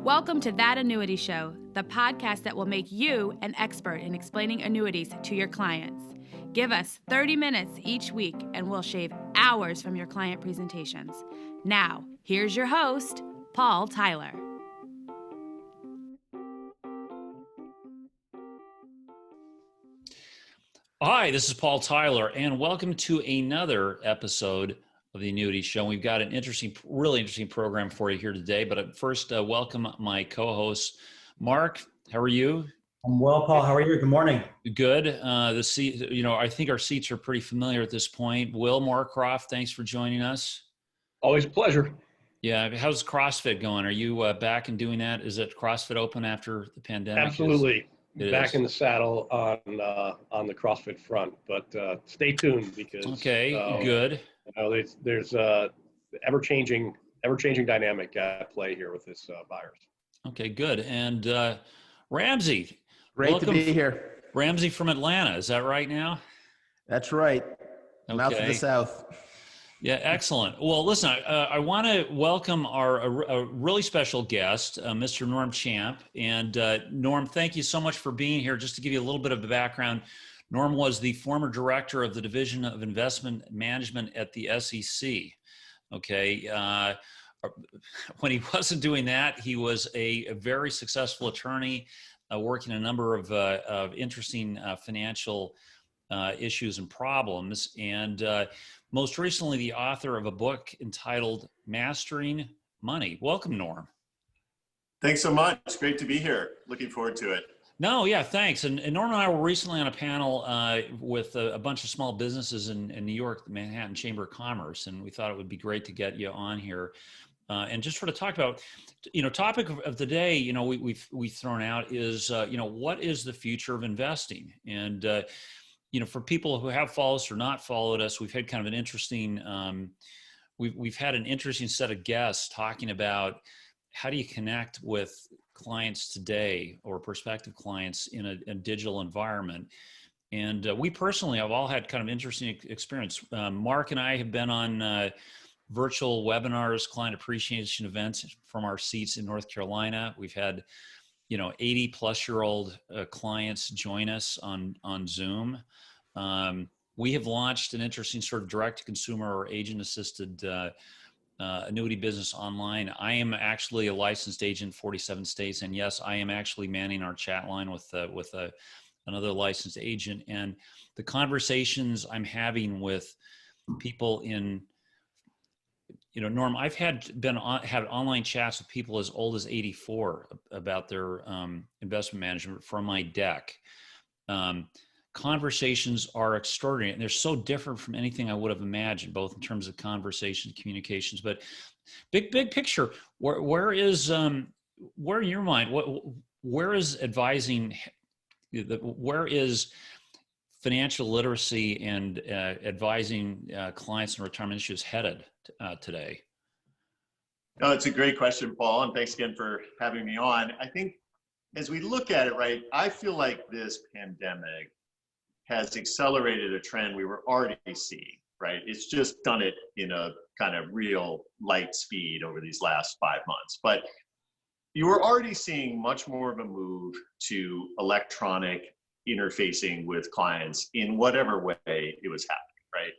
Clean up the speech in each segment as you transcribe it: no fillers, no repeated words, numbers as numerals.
Welcome to That Annuity Show, the podcast that will make you an expert in explaining annuities to your clients. Give us 30 minutes each week and we'll shave hours from your client presentations. Now, here's your host, Paul Tyler. Hi, this is Paul Tyler, and welcome to another episode of the Annuity Show. We've got an really interesting program for you here today. But first, welcome my co-host, Mark. How are you? I'm well, Paul. How are you? Good morning. Good. I think our seats are pretty familiar at this point. Will Moorcroft, thanks for joining us. Always a pleasure. Yeah. How's CrossFit going? Are you back and doing that? Is it CrossFit open after the pandemic? Absolutely. Back in the saddle on the CrossFit front, but stay tuned because good. There's ever-changing dynamic at play here with this virus. Okay, good. And Ramsey, great to be here. Ramsey from Atlanta, is that right now? That's right. Mouth of the South. Yeah, excellent. Well, listen, I want to welcome a really special guest, Mr. Norm Champ. And Norm, thank you so much for being here. Just to give you a little bit of the background, Norm was the former director of the Division of Investment Management at the SEC. Okay. When he wasn't doing that, he was a very successful attorney working a number of interesting financial issues and problems. And most recently, the author of a book entitled Mastering Money. Welcome, Norm. Thanks so much. Great to be here. Looking forward to it. No, yeah, thanks. And Norm and I were recently on a panel with a bunch of small businesses in New York, the Manhattan Chamber of Commerce, and we thought it would be great to get you on here and just sort of talk about, topic of the day, we've thrown out is, what is the future of investing? And for people who have followed us or not followed us, we've had kind of an interesting, we've had an interesting set of guests talking about how do you connect with clients today or prospective clients in a digital environment. And we personally have all had kind of interesting experience. Mark and I have been on virtual webinars, client appreciation events from our seats in North Carolina. We've had 80-plus-year-old clients join us on Zoom. We have launched an interesting sort of direct-to-consumer or agent-assisted annuity business online. I am actually a licensed agent in 47 states, and yes, I am actually manning our chat line with another licensed agent. And the conversations I'm having with people in Norm, I've had online chats with people as old as 84 about their investment management from my deck. Conversations are extraordinary, and they're so different from anything I would have imagined, both in terms of conversation, communications. But big picture, where is where in your mind, where is advising, where is financial literacy and advising clients on retirement issues headed today? No, it's a great question, Paul, and thanks again for having me on. I think as we look at it, right, I feel like this pandemic has accelerated a trend we were already seeing, right? It's just done it in a kind of real light speed over these last 5 months. But you were already seeing much more of a move to electronic interfacing with clients in whatever way it was happening, right?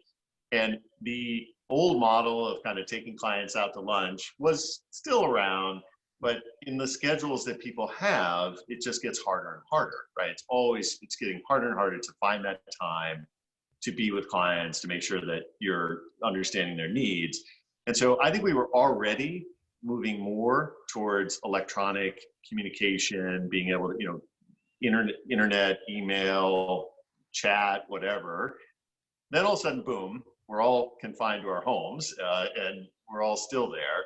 And the old model of kind of taking clients out to lunch was still around, but in the schedules that people have, it just gets harder and harder, right? It's getting harder and harder to find that time to be with clients, to make sure that you're understanding their needs. And so I think we were already moving more towards electronic communication, being able to, internet, email, chat, whatever. Then all of a sudden, boom, we're all confined to our homes and we're all still there.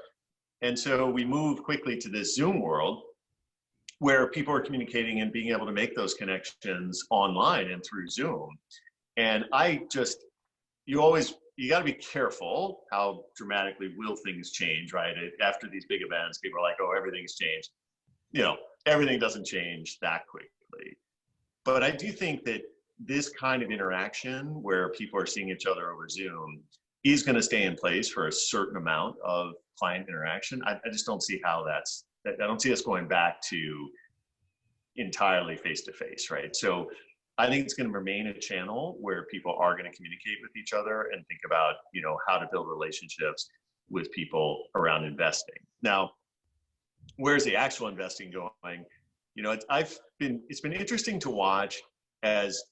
And so we moved quickly to this Zoom world where people are communicating and being able to make those connections online and through Zoom. And you got to be careful how dramatically will things change, right? After these big events, people are like, oh, everything's changed. Everything doesn't change that quickly. But I do think that this kind of interaction where people are seeing each other over Zoom is going to stay in place for a certain amount of client interaction. I just don't see how that's I don't see us going back to entirely face-to-face, right? So I think it's going to remain a channel where people are going to communicate with each other and think about, how to build relationships with people around investing. Now, where's the actual investing going? It's been interesting to watch as,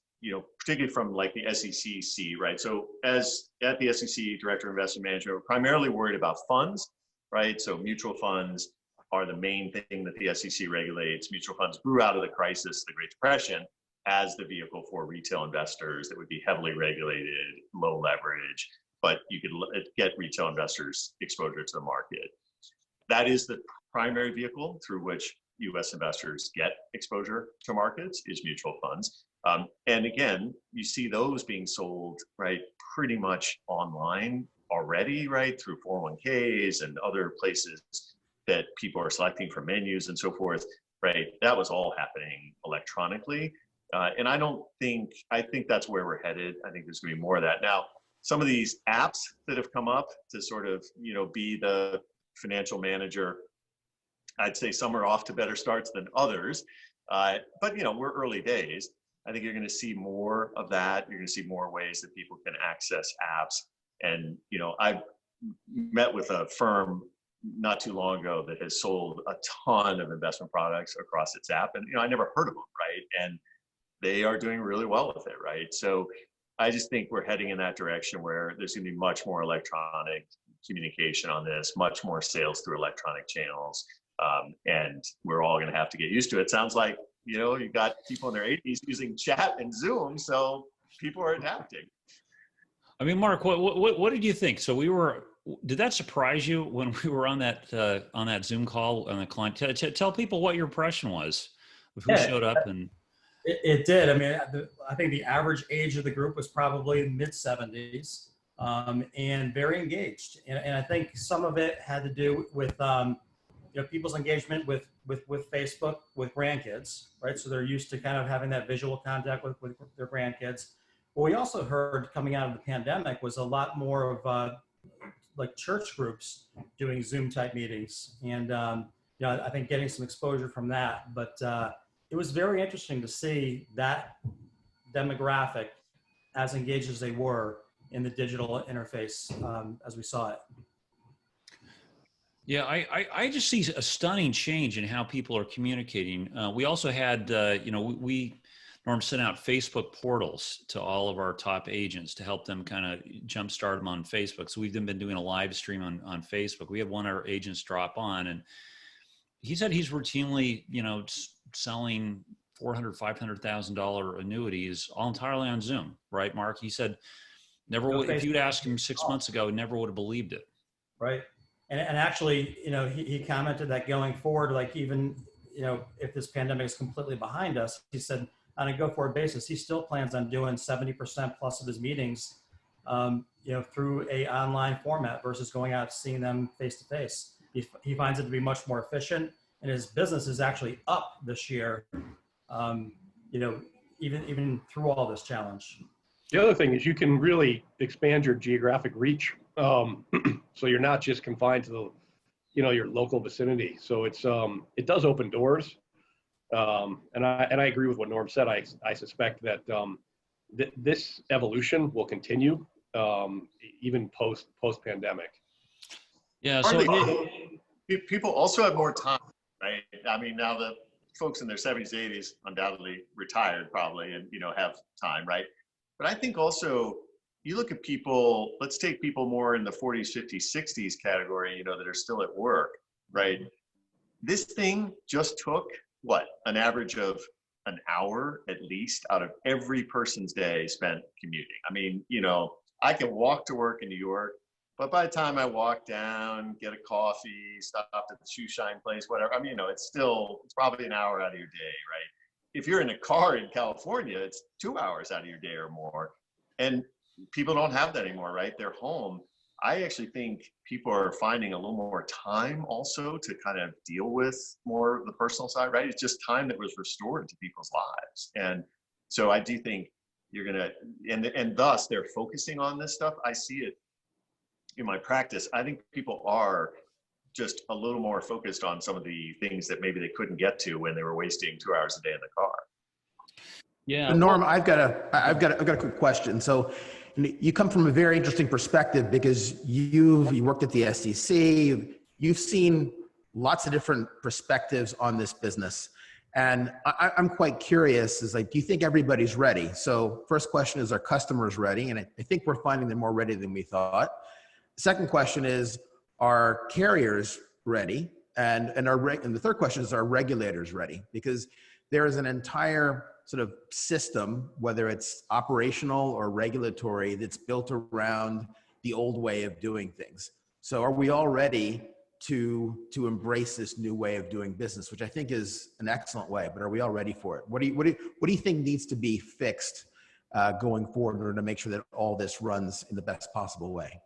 particularly from like the SEC, right? So as at the SEC, Director of Investment Management, we're primarily worried about funds, right? So mutual funds are the main thing that the SEC regulates. Mutual funds grew out of the crisis, the Great Depression, as the vehicle for retail investors that would be heavily regulated, low leverage, but you could get retail investors exposure to the market. That is the primary vehicle through which U.S. investors get exposure to markets, is mutual funds. And again, you see those being sold, right, pretty much online already, right, through 401ks and other places that people are selecting for menus and so forth, right? That was all happening electronically. And I think that's where we're headed. I think there's gonna be more of that. Now, some of these apps that have come up to sort of, be the financial manager, I'd say some are off to better starts than others. But, we're early days. I think you're gonna see more of that. You're gonna see more ways that people can access apps. And, I've met with a firm not too long ago that has sold a ton of investment products across its app. And, I never heard of them, right? And they are doing really well with it, right? So I just think we're heading in that direction where there's going to be much more electronic communication on this, much more sales through electronic channels. And we're all going to have to get used to it. Sounds like, you got people in their 80s using chat and Zoom, so people are adapting. I mean, Mark, what did you think? So did that surprise you when we were on that Zoom call on the client? Tell people what your impression was of who showed up and. It did. I mean, I think the average age of the group was probably mid-70s, and very engaged. And I think some of it had to do with people's engagement with Facebook, with grandkids, right? So they're used to kind of having that visual contact with their grandkids. What we also heard coming out of the pandemic was a lot more of like church groups doing Zoom type meetings, and I think getting some exposure from that. But it was very interesting to see that demographic as engaged as they were in the digital interface as we saw it. Yeah, I just see a stunning change in how people are communicating. We also had, Norm sent out Facebook portals to all of our top agents to help them kind of jumpstart them on Facebook. So we've been doing a live stream on Facebook. We had one of our agents drop on, and he said he's routinely, selling $400,000, $500,000 annuities all entirely on Zoom, right, Mark? He said if you'd asked him 6 months ago, never would have believed it. Right. And actually, he commented that going forward, like even, if this pandemic is completely behind us, he said on a go-forward basis, he still plans on doing 70% plus of his meetings, through a online format versus going out seeing them face to face. He finds it to be much more efficient, and his business is actually up this year, even through all this challenge. The other thing is you can really expand your geographic reach. So you're not just confined to the, your local vicinity. So it does open doors. And I agree with what Norm said. I suspect that this evolution will continue even post pandemic. Yeah. So people also have more time, right? I mean, now the folks in their 70s, 80s undoubtedly retired probably, and have time, right? But I think also you look at people, let's take people more in the 40s, 50s, 60s category, that are still at work, right? This thing just took an average of an hour at least out of every person's day spent commuting. I mean, I can walk to work in New York, but by the time I walk down, get a coffee, stop at the shoe shine place, whatever, I mean, it's probably an hour out of your day, right? If you're in a car in California, it's 2 hours out of your day or more. And people don't have that anymore, right? They're home. I actually think people are finding a little more time also to kind of deal with more of the personal side, right? It's just time that was restored to people's lives. And so I do think you're going to, and thus they're focusing on this stuff. I see it in my practice. I think people are just a little more focused on some of the things that maybe they couldn't get to when they were wasting 2 hours a day in the car. Yeah. So Norm, I've got a quick question. So you come from a very interesting perspective because you worked at the SEC. You've seen lots of different perspectives on this business. And I'm quite curious, is like, do you think everybody's ready? So first question is, are customers ready? And I think we're finding them more ready than we thought. Second question is, are carriers ready? And the third question is, are regulators ready? Because there is an entire sort of system, whether it's operational or regulatory, that's built around the old way of doing things. So are we all ready to embrace this new way of doing business, which I think is an excellent way, but are we all ready for it? What do you think needs to be fixed going forward in order to make sure that all this runs in the best possible way?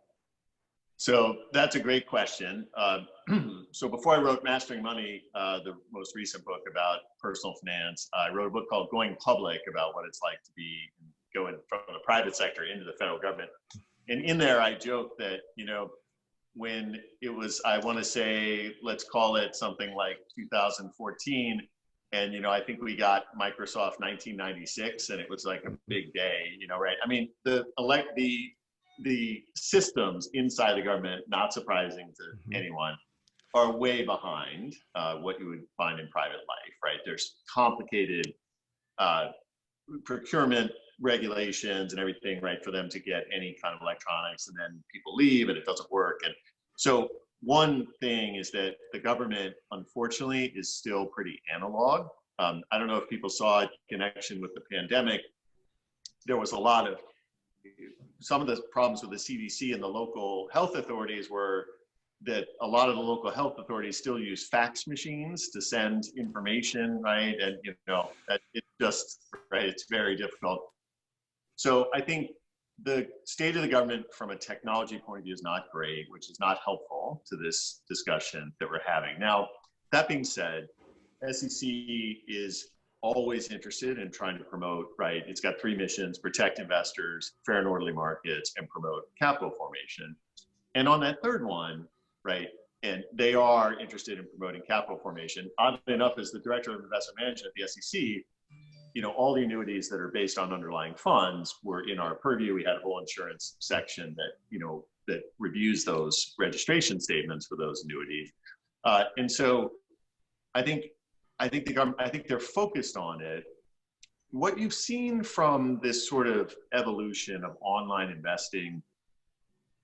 So that's a great question. So before I wrote Mastering Money, the most recent book about personal finance, I wrote a book called Going Public, about what it's like to be going from the private sector into the federal government. And in there, I joke that, when it was, I want to say, let's call it something like 2014. And, I think we got Microsoft 1996, and it was like a big day, right? I mean, the systems inside the government, not surprising to anyone, are way behind what you would find in private life, right? There's complicated procurement regulations and everything, right, for them to get any kind of electronics, and then people leave and it doesn't work. And so one thing is that the government, unfortunately, is still pretty analog. I don't know if people saw a connection with the pandemic. There was a lot of, some of the problems with the CDC and the local health authorities were that a lot of the local health authorities still use fax machines to send information, right? And, that it just, right, it's very difficult. So I think the state of the government from a technology point of view is not great, which is not helpful to this discussion that we're having. Now, that being said, SEC is always interested in trying to promote, right? It's got 3 missions: protect investors, fair and orderly markets, and promote capital formation. And on that third one, right, and they are interested in promoting capital formation. Oddly enough, as the director of investment management at the SEC, all the annuities that are based on underlying funds were in our purview. We had a whole insurance section that, that reviews those registration statements for those annuities. And so I think the government, I think they're focused on it. What you've seen from this sort of evolution of online investing,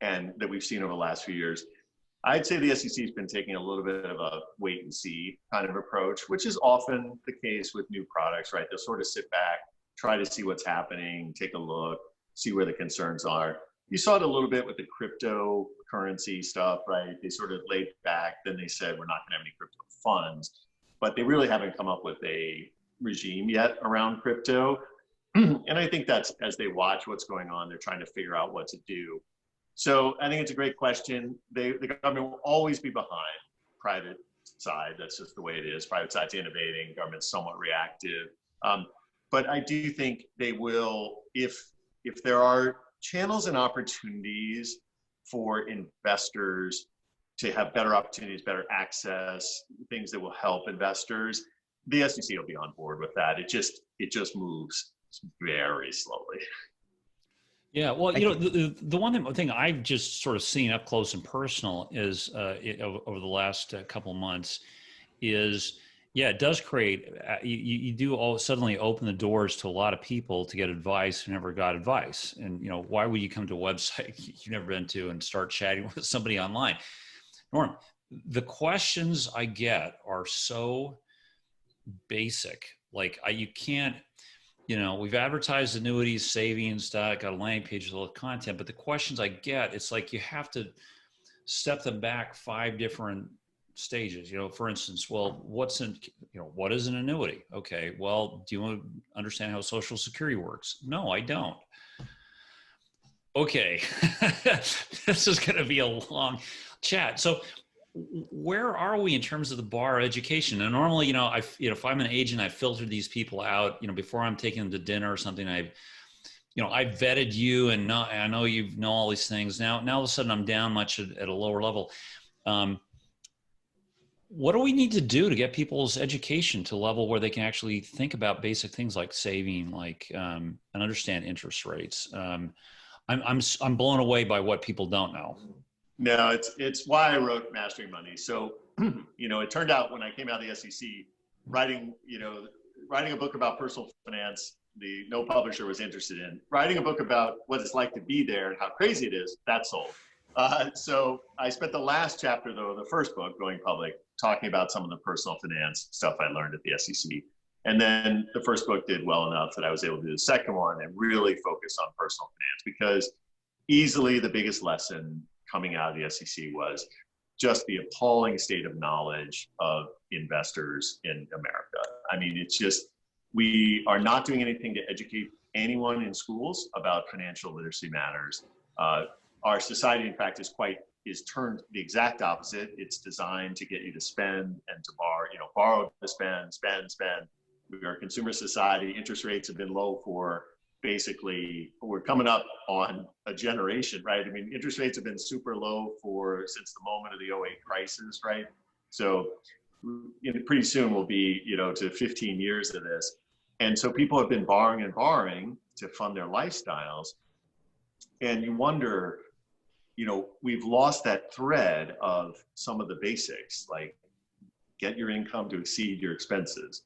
and that we've seen over the last few years, I'd say the SEC has been taking a little bit of a wait and see kind of approach, which is often the case with new products, right? They'll sort of sit back, try to see what's happening, take a look, see where the concerns are. You saw it a little bit with the cryptocurrency stuff, right? They sort of laid back, then they said, we're not gonna have any crypto funds, but they really haven't come up with a regime yet around crypto. And I think that's, as they watch what's going on, they're trying to figure out what to do. So I think it's a great question. The government will always be behind private side. That's just the way it is. Private side's innovating, government's somewhat reactive. But I do think they will, if there are channels and opportunities for investors to have better opportunities, better access, things that will help investors, the SEC will be on board with that. It just moves very slowly. Yeah, well, the one thing I've just sort of seen up close and personal is over the last couple of months is, it does create, you do all suddenly open the doors to a lot of people to get advice who never got advice. And, why would you come to a website you've never been to and start chatting with somebody online? Norm, the questions I get are so basic. Like you can't, we've advertised annuities, savings, got a landing page with all the content, but the questions I get, it's like you have to step them back 5 different stages. For instance, well, what is an annuity? Okay, well, do you understand how Social Security works? No, I don't. Okay, this is going to be a long chat. So where are we in terms of the bar education? And normally, if I'm an agent, I filter these people out, before I'm taking them to dinner or something, I vetted you and I know you know all these things. Now all of a sudden I'm down much at a lower level. What do we need to do to get people's education to a level where they can actually think about basic things like saving, like and understand interest rates? I'm blown away by what people don't know. No, it's why I wrote Mastering Money. So, it turned out when I came out of the SEC, writing a book about personal finance, no publisher was interested in. Writing a book about what it's like to be there and how crazy it is, that sold. So I spent the last chapter, though, the first book, going public, talking about some of the personal finance stuff I learned at the SEC. And then the first book did well enough that I was able to do the second one and really focus on personal finance, because easily the biggest lesson coming out of the SEC was just the appalling state of knowledge of investors in America. I mean, it's just, we are not doing anything to educate anyone in schools about financial literacy matters. Our society, in fact, is turned the exact opposite. It's designed to get you to spend and to borrow to spend. We are a consumer society. Interest rates have been low for basically, we're coming up on a generation, right? I mean, interest rates have been super low since the moment of the '08 crisis, right? So pretty soon we'll be, to 15 years of this. And so people have been borrowing and borrowing to fund their lifestyles. And you wonder, we've lost that thread of some of the basics, like get your income to exceed your expenses,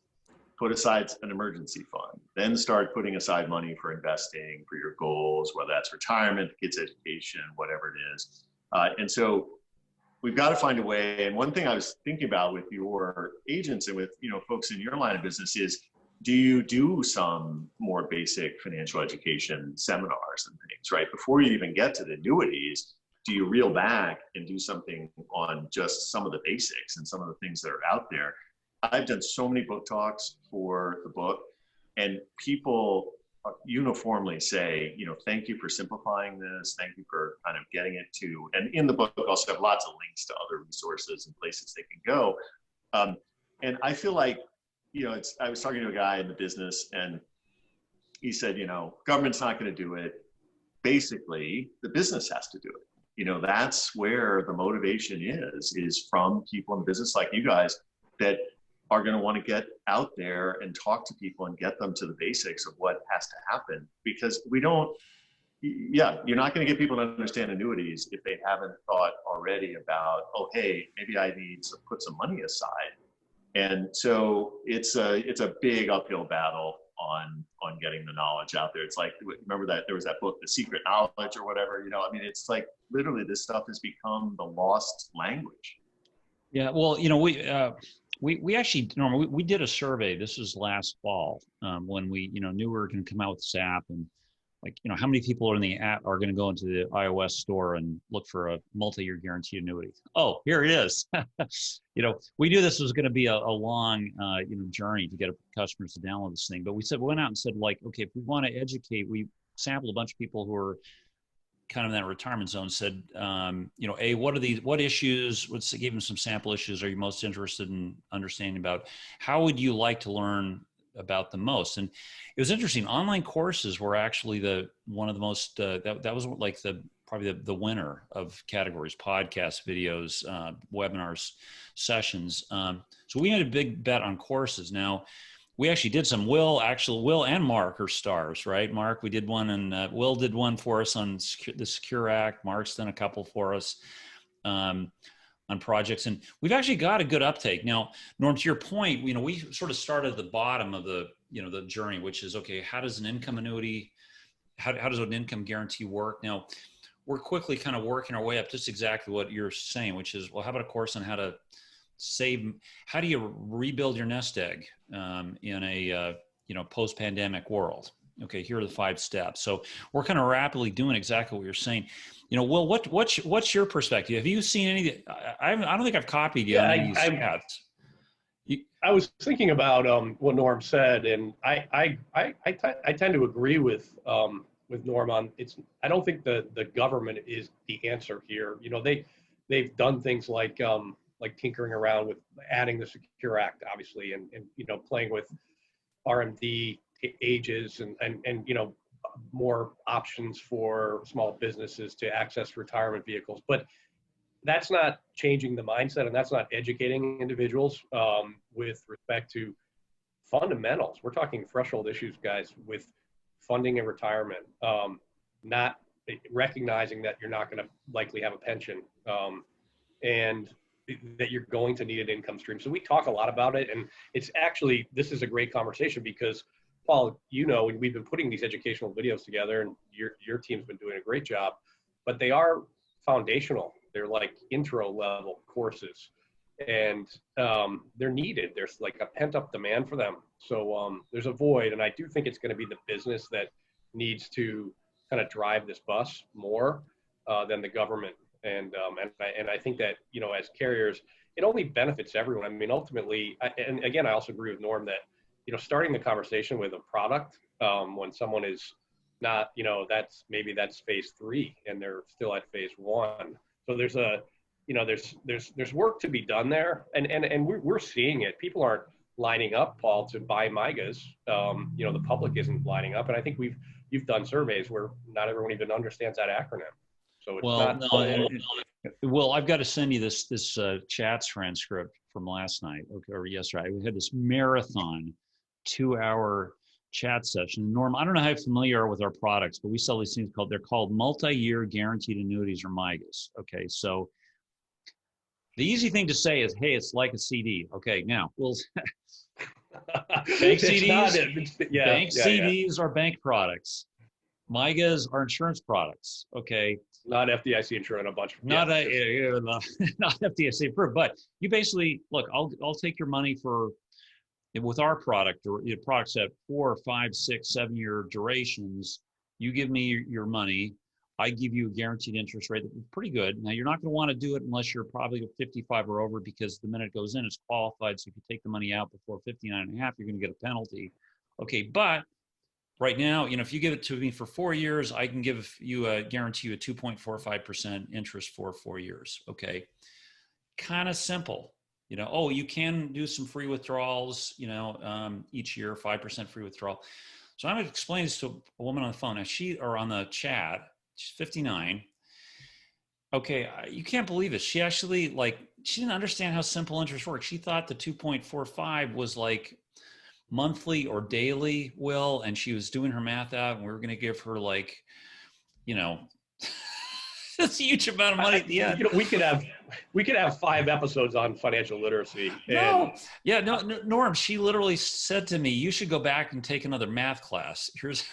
put aside an emergency fund, then start putting aside money for investing for your goals, whether that's retirement, kids' education, whatever it is. And so we've got to find a way. And one thing I was thinking about with your agents and with, folks in your line of business is, do you do some more basic financial education seminars and things, right? Before you even get to the annuities, do you reel back and do something on just some of the basics and some of the things that are out there? I've done so many book talks for the book, and people uniformly say, thank you for simplifying this. Thank you for kind of getting it to, and in the book, I also have lots of links to other resources and places they can go. And I feel like, I was talking to a guy in the business, and he said, government's not going to do it. Basically, the business has to do it. That's where the motivation is from people in business like you guys that are going to want to get out there and talk to people and get them to the basics of what has to happen. Because you're not going to get people to understand annuities if they haven't thought already about, oh, hey, maybe I need to put some money aside. And so it's a big uphill battle on getting the knowledge out there. It's like, remember that there was that book, The Secret Knowledge or whatever, it's like literally this stuff has become the lost language. Yeah, well, we actually, Norma, we did a survey. This was last fall when we, knew we were going to come out with this app, and how many people in the app are going to go into the iOS store and look for a multi-year guaranteed annuity? Oh, here it is. We knew this was going to be a long, journey to get customers to download this thing. But we went out and said, okay, if we want to educate, we sampled a bunch of people who are kind of in that retirement zone, said, what issues, gave them some sample issues are you most interested in understanding about? How would you like to learn about the most? And it was interesting. Online courses were actually one of the most, that was like probably the winner of categories: podcasts, videos, webinars, sessions. So we had a big bet on courses. Now, we actually did some. Will and Mark are stars, right? Mark, we did one, and Will did one for us on the Secure Act. Mark's done a couple for us on projects, and we've actually got a good uptake. Now, Norm, to your point, we sort of started at the bottom of the journey, which is, okay, how does an income annuity, how does an income guarantee work? Now, we're quickly kind of working our way up, just exactly what you're saying, which is, well, how about a course on how to save? How do you rebuild your nest egg in a post-pandemic world? Okay, here are the 5 steps. So we're kind of rapidly doing exactly what you're saying. Will, what's your perspective? Have you seen any? I don't think I've copied you on any stats. I was thinking about what Norm said, and I tend to agree with Norm on I don't think the government is the answer here. They've done things like tinkering around with adding the Secure Act, obviously, and playing with RMD ages and more options for small businesses to access retirement vehicles. But that's not changing the mindset, and that's not educating individuals with respect to fundamentals. We're talking threshold issues, guys, with funding and retirement, not recognizing that you're not going to likely have a pension, and that you're going to need an income stream. So we talk a lot about it, and it's actually, this is a great conversation because, Paul, you know, we've been putting these educational videos together, and your team's been doing a great job, but they are foundational. They're like intro level courses, and they're needed. There's like a pent up demand for them. So there's a void, and I do think it's going to be the business that needs to kind of drive this bus more than the government. And I think that, you know, as carriers, it only benefits everyone. I mean, ultimately, and again, I also agree with Norm that, you know, starting the conversation with a product when someone is not, you know, that's phase 3 and they're still at phase 1. So there's a, you know, there's work to be done there, and we're seeing it. People aren't lining up, Paul, to buy MIGAs. You know, the public isn't lining up, and I think you've done surveys where not everyone even understands that acronym. So it's well, I've got to send you this chat transcript from last night, or yesterday. We had this marathon 2-hour chat session. Norm, I don't know how familiar you are with our products, but we sell these things they're called multi-year guaranteed annuities or MIGAs. Okay, so the easy thing to say is, hey, it's like a CD. Okay, now we'll bank CDs are bank products. MIGAs are insurance products. Okay. Not FDIC insured, a bunch of not FDIC approved, but you basically look. I'll take your money with our product, or your products at 4, 5, 6, 7-year durations. You give me your money. I give you a guaranteed interest rate that's pretty good. Now, you're not going to want to do it unless you're probably 55 or over, because the minute it goes in, it's qualified. So if you take the money out before 59 and a half, you're going to get a penalty. Okay, but right now, you know, if you give it to me for 4 years, I can guarantee you a 2.45% interest for 4 years. Okay, kind of simple. You know, oh, you can do some free withdrawals, you know, each year, 5% free withdrawal. So I'm going to explain this to a woman on the phone. Now on the chat, she's 59. Okay, you can't believe it. She actually, she didn't understand how simple interest works. She thought the 2.45 was like monthly or daily, Will, and she was doing her math out, and we were going to give her you know, that's a huge amount of money at the end. You know, we could have 5 episodes on financial literacy. No, Norm, she literally said to me, you should go back and take another math class. Here's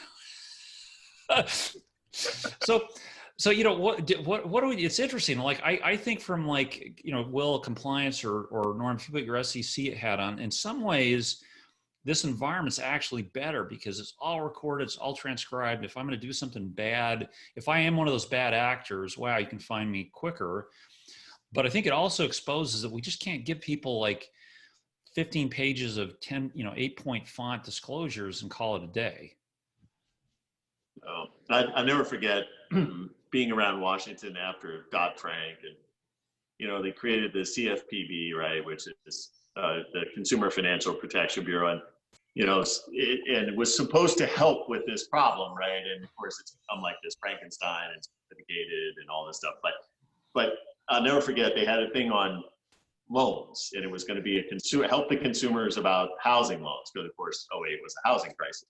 so you know, what do we, it's interesting. I think from you know, Will, compliance or Norm, if you put your SEC hat on, in some ways, this environment's actually better because it's all recorded, it's all transcribed. If I'm going to do something bad, if I am one of those bad actors, wow, you can find me quicker. But I think it also exposes that we just can't give people 15 pages of 8-point font disclosures and call it a day. Oh, I never forget being around Washington after Dodd-Frank, and, you know, they created the CFPB, right, which is the Consumer Financial Protection Bureau, and, you know, it was supposed to help with this problem, right? And of course, it's become like this Frankenstein and certificated and all this stuff. But I'll never forget, they had a thing on loans, and it was going to be help the consumers about housing loans, because of course 08 was a housing crisis.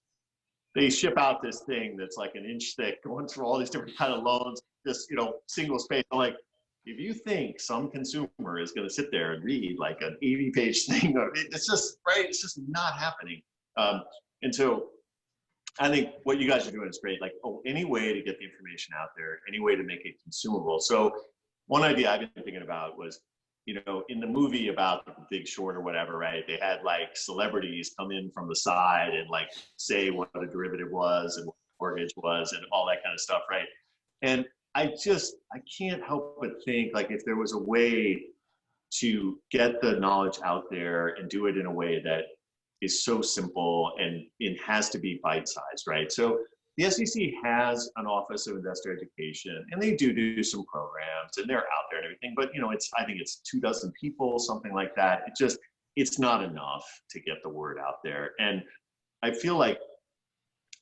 They ship out this thing that's like an inch thick, going through all these different kind of loans, this, you know, single space. I'm like, if you think some consumer is going to sit there and read like an 80-page thing, it's just, right, it's just not happening. And so I think what you guys are doing is great. Any way to get the information out there, any way to make it consumable. So one idea I've been thinking about was, you know, in the movie about The Big Short or whatever, right, they had celebrities come in from the side and say what a derivative was and what mortgage was and all that kind of stuff, right? And I can't help but think if there was a way to get the knowledge out there and do it in a way that is so simple, and it has to be bite-sized, right? So the SEC has an Office of Investor Education, and they do some programs, and they're out there and everything, but, you know, I think it's 24 people, something like that. It's not enough to get the word out there. And I feel like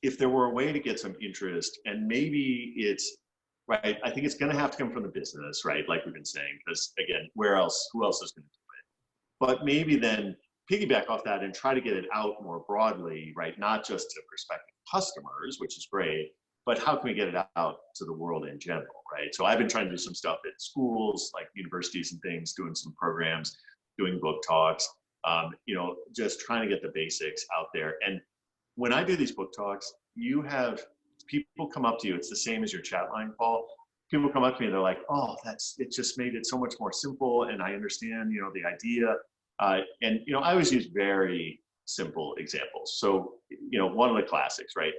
if there were a way to get some interest, and maybe it's right? I think it's going to have to come from the business, right? Like we've been saying, because again, who else is going to do it? But maybe then piggyback off that and try to get it out more broadly, right? Not just to prospective customers, which is great, but how can we get it out to the world in general, right? So I've been trying to do some stuff at schools, like universities and things, doing some programs, doing book talks, just trying to get the basics out there. And when I do these book talks, you have people come up to you. It's the same as your chat line, Paul. People come up to me and they're like, "Oh, it just made it so much more simple, and I understand, the idea." I always use very simple examples. So, one of the classics, right?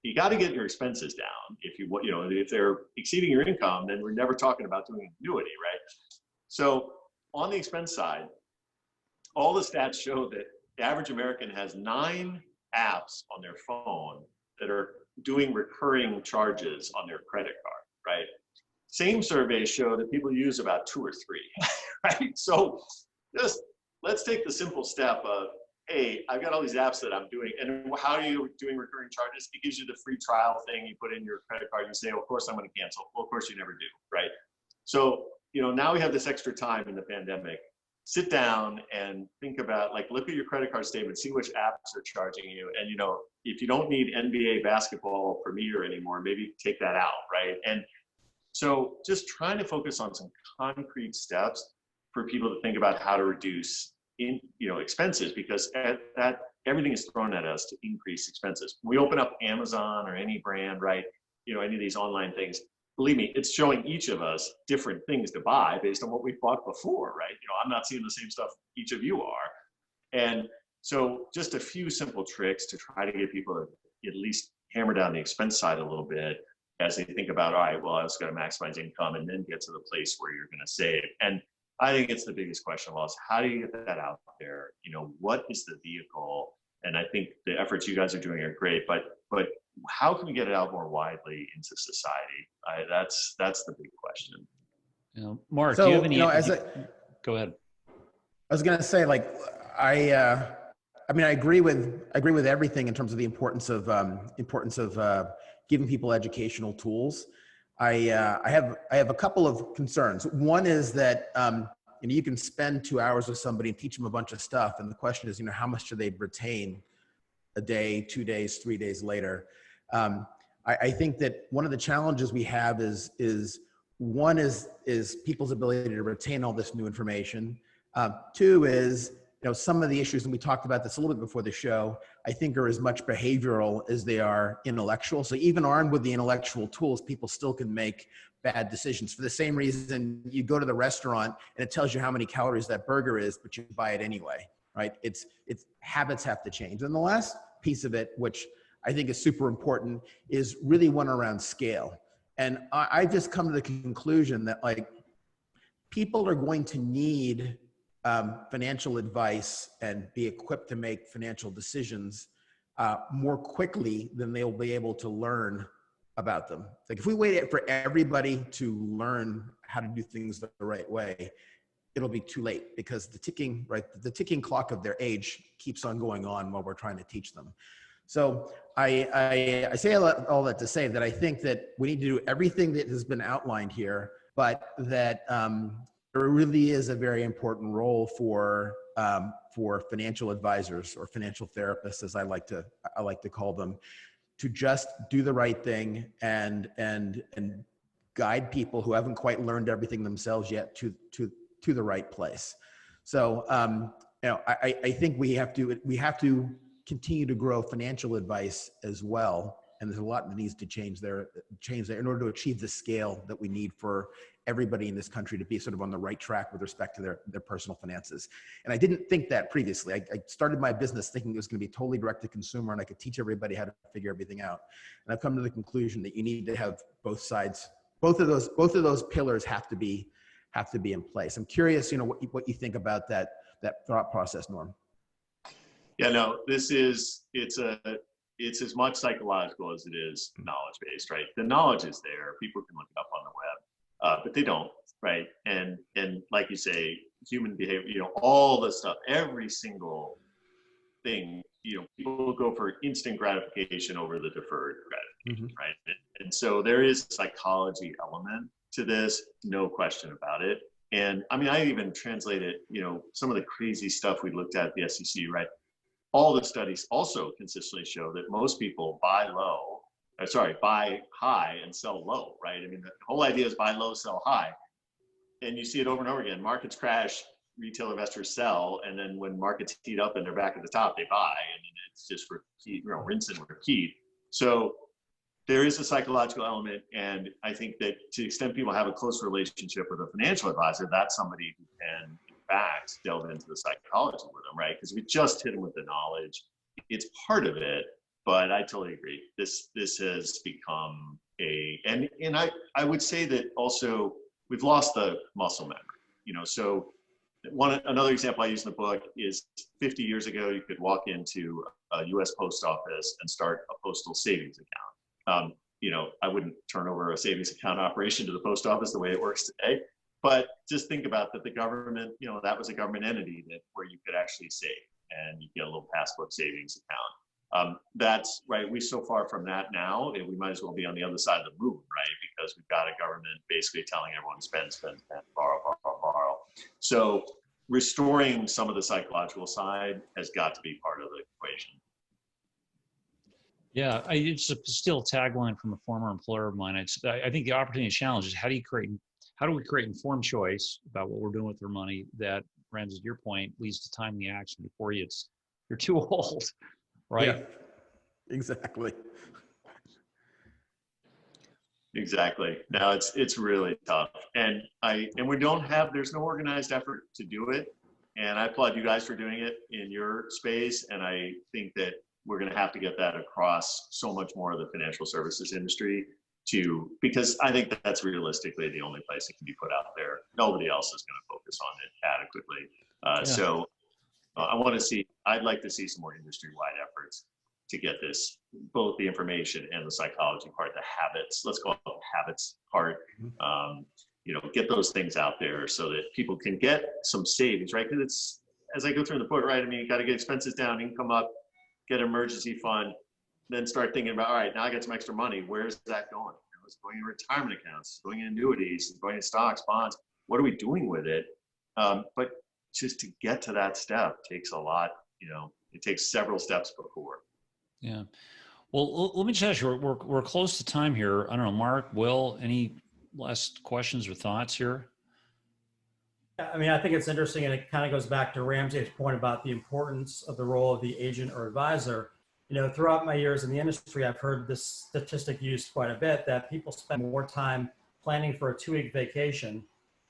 You got to get your expenses down. If they're exceeding your income, then we're never talking about doing an annuity, right? So on the expense side, all the stats show that the average American has 9 apps on their phone that are doing recurring charges on their credit card, right? Same surveys show that people use about 2 or 3, right? So just let's take the simple step of, hey, I've got all these apps that I'm doing, and how are you doing recurring charges? It gives you the free trial thing. You put in your credit card, you say, oh, of course I'm going to cancel. Well, of course you never do, right? So, now we have this extra time in the pandemic. Sit down and think about, look at your credit card statement, see which apps are charging you. And, if you don't need NBA basketball Premier anymore, maybe take that out, right? And so just trying to focus on some concrete steps for people to think about how to reduce expenses, because that everything is thrown at us to increase expenses. When we open up Amazon or any brand, right? Any of these online things, believe me, it's showing each of us different things to buy based on what we've bought before, right? I'm not seeing the same stuff each of you are. And so just a few simple tricks to try to get people to at least hammer down the expense side a little bit as they think about, all right, well, I was going to maximize income and then get to the place where you're going to save. And I think it's the biggest question of all is, how do you get that out there? What is the vehicle? And I think the efforts you guys are doing are great, but how can we get it out more widely into society? That's the big question. Mark, So, do you have any? Go ahead. I was going to say, I agree with everything in terms of the importance of giving people educational tools. I have a couple of concerns. One is that you can spend 2 hours with somebody and teach them a bunch of stuff, and the question is, how much do they retain a day, 2 days, 3 days later? I think that one of the challenges we have is people's ability to retain all this new information. 2 is some of the issues, and we talked about this a little bit before the show, I think are as much behavioral as they are intellectual. So even armed with the intellectual tools, people still can make bad decisions. For the same reason, you go to the restaurant and it tells you how many calories that burger is, but you buy it anyway, right? It's habits have to change. And the last piece of it, which I think is super important, is really one around scale. And I've just come to the conclusion that people are going to need financial advice and be equipped to make financial decisions more quickly than they'll be able to learn about them. If we wait for everybody to learn how to do things the right way, it'll be too late, because the ticking clock of their age keeps on going on while we're trying to teach them. So I say all that to say that I think that we need to do everything that has been outlined here, but that there really is a very important role for financial advisors, or financial therapists, as I like to call them, to just do the right thing and guide people who haven't quite learned everything themselves yet to the right place. So I think we have to continue to grow financial advice as well. And there's a lot that needs to change there in order to achieve the scale that we need for everybody in this country to be sort of on the right track with respect to their personal finances. And I didn't think that previously. I started my business thinking it was going to be totally direct to consumer and I could teach everybody how to figure everything out. And I've come to the conclusion that you need to have both sides. Both of those pillars have to be in place. I'm curious, what you think about that thought process, Norm. Yeah, no, it's as much psychological as it is knowledge-based, right? The knowledge is there. People can look it up on the web, but they don't, right? And like you say, human behavior, all the stuff, every single thing people will go for instant gratification over the deferred gratification, right? And so there is a psychology element to this, no question about it. And I mean, I even translated, some of the crazy stuff we looked at the SEC, right? All the studies also consistently show that most people buy high and sell low, right? I mean, the whole idea is buy low, sell high. And you see it over and over again. Markets crash, retail investors sell, and then when markets heat up and they're back at the top, they buy, and it's just repeat, rinse and repeat. So there is a psychological element, and I think that to the extent people have a close relationship with a financial advisor, that's somebody who can, in fact, delve into the psychology with them, right? Because we just hit them with the knowledge. It's part of it, but I totally agree. This has become and I would say that also we've lost the muscle memory, so another example I use in the book is 50 years ago, you could walk into a U.S. post office and start a postal savings account. I wouldn't turn over a savings account operation to the post office the way it works today, but just think about that the government, that was a government entity where you could actually save and you get a little passbook savings account. That's right. We're so far from that now, we might as well be on the other side of the moon, right? Because we've got a government basically telling everyone spend, borrow. So restoring some of the psychological side has got to be part of the equation. Yeah, it's still a tagline from a former employer of mine. I think the opportunity challenge is how do we create informed choice about what we're doing with our money that, Ramsey, to your point, leads to timely action before you're too old, right? Yeah, exactly. Exactly. No, it's really tough. And there's no organized effort to do it. And I applaud you guys for doing it in your space. And I think that we're going to have to get that across so much more of the financial services industry because I think that's realistically the only place it can be put out there. Nobody else is going to focus on it adequately. So I'd like to see some more industry-wide efforts to get this, both the information and the psychology part, the habits, let's call it the habits part, get those things out there so that people can get some savings, right? Because it's, as I go through the book, right, I mean, you got to get expenses down, income up, get an emergency fund, then start thinking about, all right, now I got some extra money. Where's that going? It's going in retirement accounts, it's going in annuities, it's going in stocks, bonds. What are we doing with it? But just to get to that step takes a lot, it takes several steps before. Yeah. Well, let me just ask you, we're close to time here. I don't know, Mark, Will, any last questions or thoughts here? I mean, I think it's interesting, and it kind of goes back to Ramsey's point about the importance of the role of the agent or advisor. Throughout my years in the industry, I've heard this statistic used quite a bit, that people spend more time planning for a 2-week vacation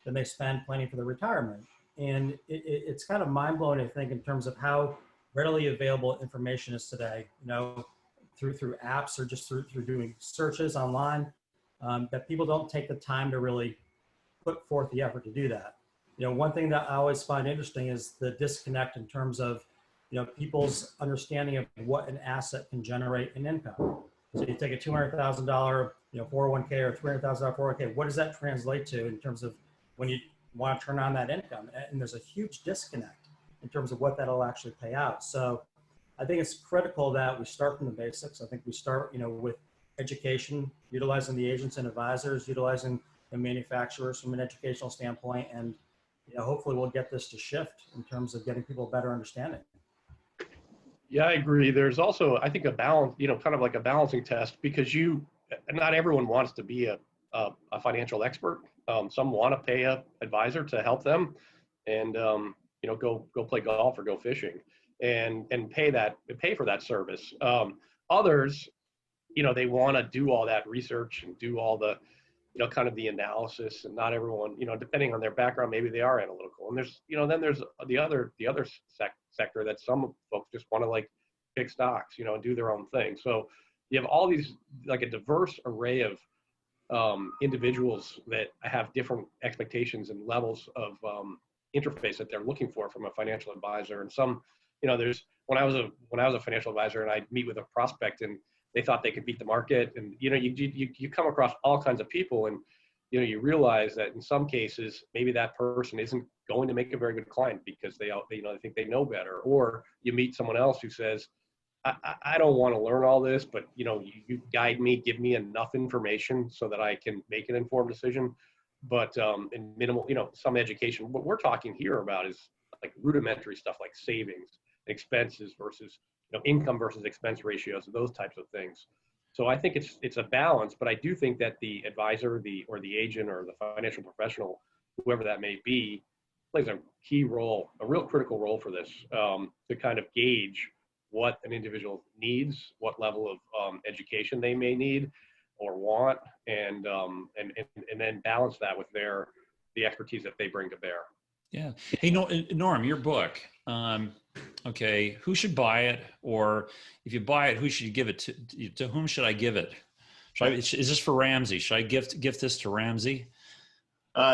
than they spend planning for their retirement. And it's kind of mind-blowing to think in terms of how readily available information is today, through apps or just through doing searches online, that people don't take the time to really put forth the effort to do that. One thing that I always find interesting is the disconnect in terms of, people's understanding of what an asset can generate in income. So you take a $200,000, 401k or $300,000 401k, what does that translate to in terms of when you want to turn on that income? And there's a huge disconnect in terms of what that'll actually pay out. So I think it's critical that we start from the basics. I think we start, with education, utilizing the agents and advisors, utilizing the manufacturers from an educational standpoint, and hopefully we'll get this to shift in terms of getting people a better understanding. Yeah, I agree. There's also, I think, a balance, kind of like a balancing test, because not everyone wants to be a financial expert. Some want to pay an advisor to help them and, go play golf or go fishing and pay for that service. Others, they want to do all that research and do all the, kind of the analysis, and not everyone, depending on their background, maybe they are analytical. And there's, then there's the other sector that some folks just want to like pick stocks, and do their own thing. So you have all these, like a diverse array of individuals that have different expectations and levels of interface that they're looking for from a financial advisor. And some, there's, when I was a financial advisor and I'd meet with a prospect and they thought they could beat the market, and you come across all kinds of people, and you realize that in some cases maybe that person isn't going to make a very good client because they think they know better. Or you meet someone else who says, I don't want to learn all this, but you guide me, give me enough information so that I can make an informed decision. But in minimal, some education. What we're talking here about is like rudimentary stuff like savings, expenses versus income versus expense ratios, those types of things. So I think it's a balance, but I do think that the advisor, or the agent, or the financial professional, whoever that may be, plays a key role, a real critical role for this, to kind of gauge what an individual needs, what level of education they may need or want, and then balance that with the expertise that they bring to bear. Yeah. Hey, Norm, your book. Okay, who should buy it? Or if you buy it, who should you give it to? To whom should I give it? Is this for Ramsey? Should I gift this to Ramsey?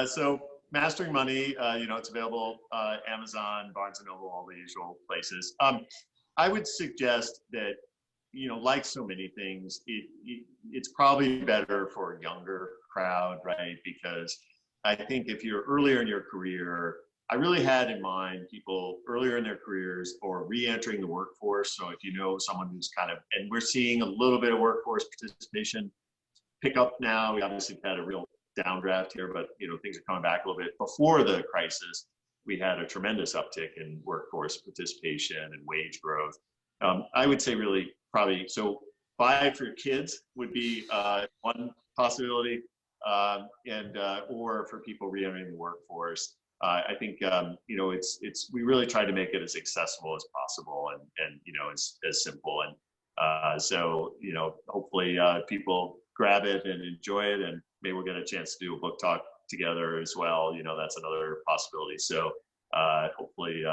So Mastering Money, it's available Amazon, Barnes & Noble, all the usual places. I would suggest that, like so many things, it's probably better for a younger crowd, right? Because I think if you're earlier in your career, I really had in mind people earlier in their careers or re-entering the workforce. So if you know someone who's and we're seeing a little bit of workforce participation pick up now. We obviously had a real downdraft here, but things are coming back a little bit. Before the crisis, we had a tremendous uptick in workforce participation and wage growth. I would say really probably, so buy it for your kids would be one possibility, or for people re-entering the workforce. I think we really try to make it as accessible as possible and as simple, and so hopefully people grab it and enjoy it, and maybe we'll get a chance to do a book talk together as well. That's another possibility. So hopefully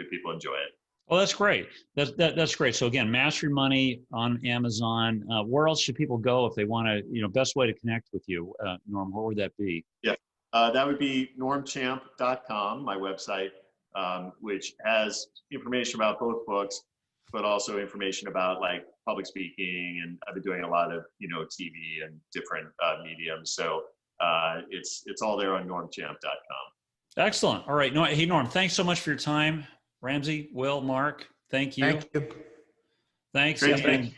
people enjoy it. Oh, that's great. That's great. So again, Mastering Money on Amazon. Where else should people go if they want to, best way to connect with you, Norm, where would that be? Yeah, that would be normchamp.com, my website, which has information about both books, but also information about like public speaking. And I've been doing a lot of, TV and different mediums. So it's all there on normchamp.com. Excellent. All right. Hey, Norm, thanks so much for your time. Ramsey, Will, Mark, thank you. Thank you. Thanks. Great, And,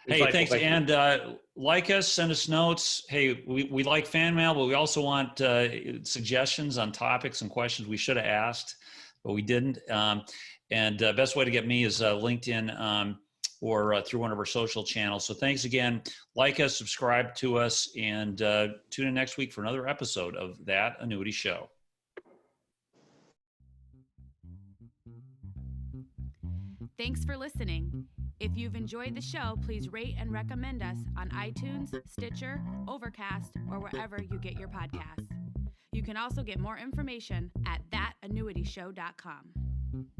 hey, thanks. Thank you. And like us, send us notes. Hey, we like fan mail, but we also want suggestions on topics and questions we should have asked, but we didn't. And best way to get me is LinkedIn or through one of our social channels. So thanks again. Like us, subscribe to us, and tune in next week for another episode of That Annuity Show. Thanks for listening. If you've enjoyed the show, please rate and recommend us on iTunes, Stitcher, Overcast, or wherever you get your podcasts. You can also get more information at thatannuityshow.com.